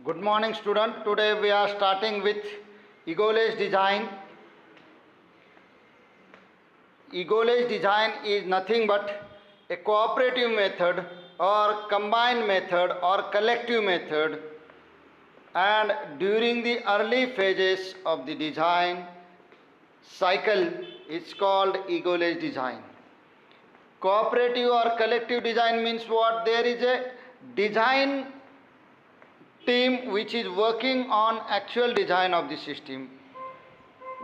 Good morning, student. Today we are starting with Egoless design. Egoless design is nothing but a cooperative method or combined method or collective method, and during the early phases of the design cycle it's called egoless design. Cooperative or collective design means what? There is a design team which is working on actual design of the system,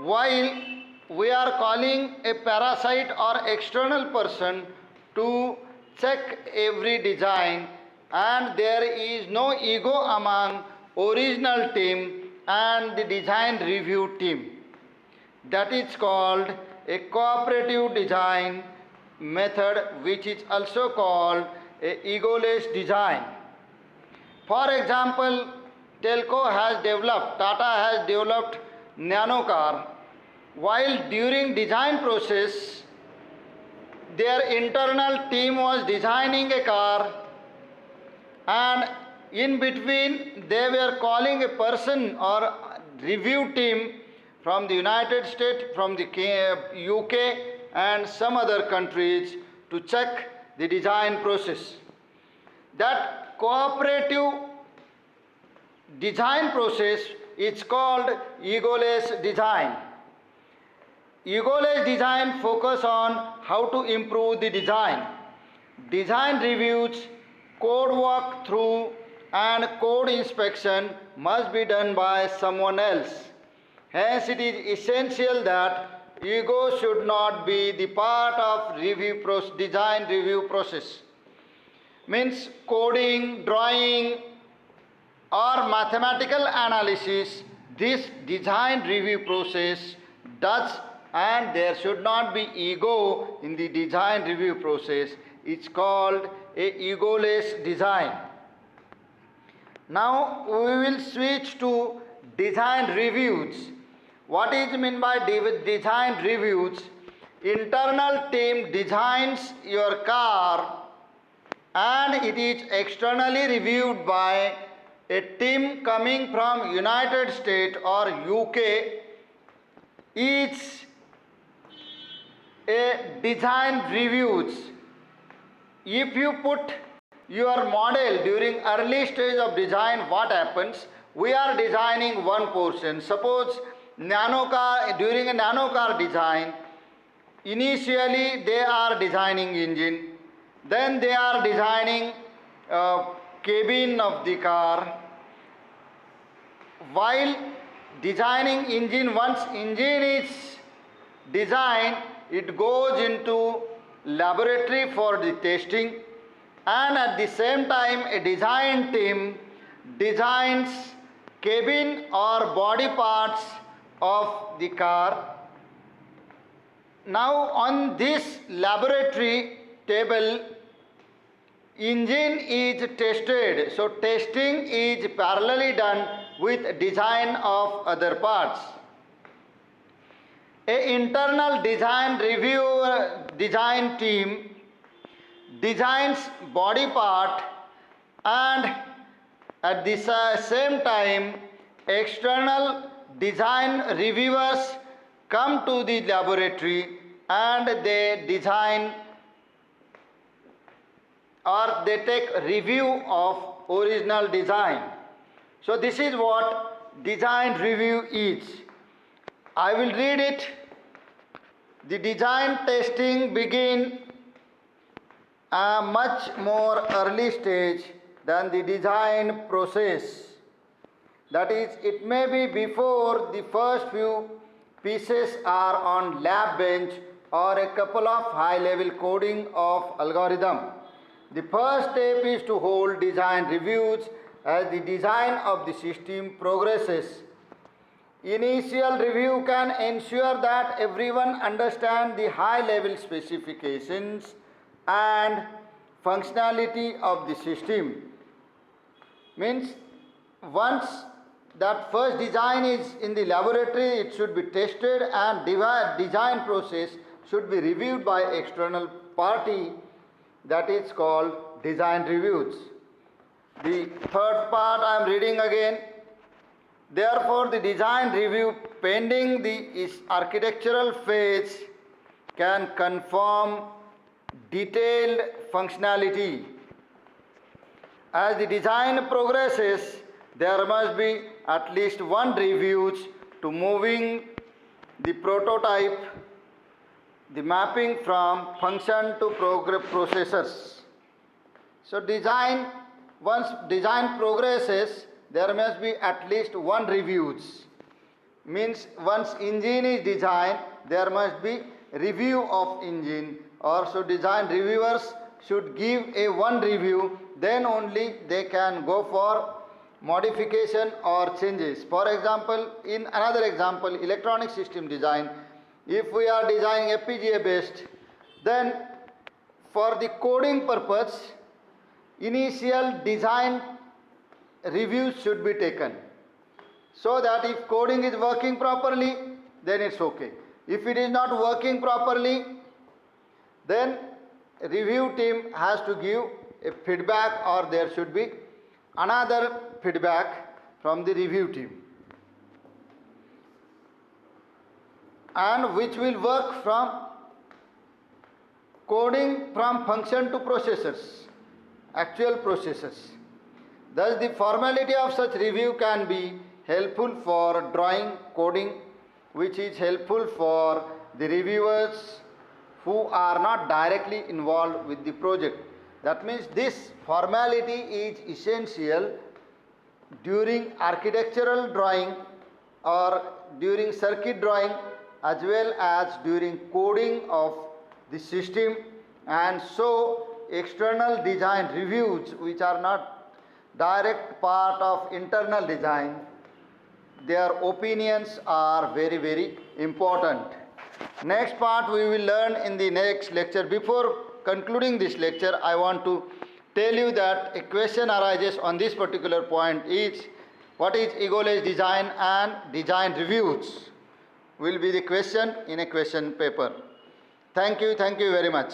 while we are calling a parasite or external person to check every design, and there is no ego among original team and the design review team. That is called a cooperative design method, which is also called a egoless design. For example, Tata has developed nano car. While during design process, their internal team was designing a car, and in between they were calling a person or review team from the United States, from the UK and some other countries to check the design process. That cooperative design process is called egoless design. Egoless design focus on how to improve the design. Design reviews, code walkthrough and code inspection must be done by someone else. Hence it is essential that ego should not be the part of design review process. Means coding, drawing or mathematical analysis, this design review process does, and there should not be ego in the design review process. It's called a egoless design. Now we will switch to design reviews. What is meant by design reviews? Internal team designs your car and it is externally reviewed by a team coming from United States or UK. Each a design reviews. If you put your model during early stage of design, what happens? We are designing one portion. Suppose nano car, during a nano car design, initially they are designing engine, then they are designing cabin of the car. While designing engine, once engine is designed, it goes into laboratory for the testing, and at the same time a design team designs cabin or body parts of the car. Now on this laboratory table, engine is tested, so testing is parallelly done with design of other parts. A internal design review design team designs body part, and at the same time external design reviewers come to the laboratory and they design or they take review of original design. So this is what design review is. I will read it. The design testing begin a much more early stage than the design process. That is, it may be before the first few pieces are on lab bench or a couple of high-level coding of algorithm. The first step is to hold design reviews as the design of the system progresses. Initial review can ensure that everyone understands the high-level specifications and functionality of the system. Means once that first design is in the laboratory, it should be tested and design process should be reviewed by external party. That is called design reviews. The third part I am reading again. Therefore, the design review pending the architectural phase can confirm detailed functionality. As the design progresses, there must be at least one reviews to moving the prototype, the mapping from function to processors. So once design progresses, there must be at least one reviews. Means once engine is designed, there must be review of engine, or so design reviewers should give a one review, then only they can go for modification or changes. For example, in another example, electronic system design, if we are designing FPGA based, then for the coding purpose, initial design reviews should be taken, so that if coding is working properly, then it's okay. If it is not working properly, then review team has to give a feedback, or there should be another feedback from the review team, and which will work from coding from function to processors, actual processors. Thus, the formality of such review can be helpful for drawing coding, which is helpful for the reviewers who are not directly involved with the project. That means this formality is essential during architectural drawing or during circuit drawing, as well as during coding of the system. And so external design reviews, which are not direct part of internal design, their opinions are very, very important. Next part we will learn in the next lecture. Before concluding this lecture, I want to tell you that a question arises on this particular point is, what is ego-less design and design reviews? Will be the question in a question paper. Thank you very much.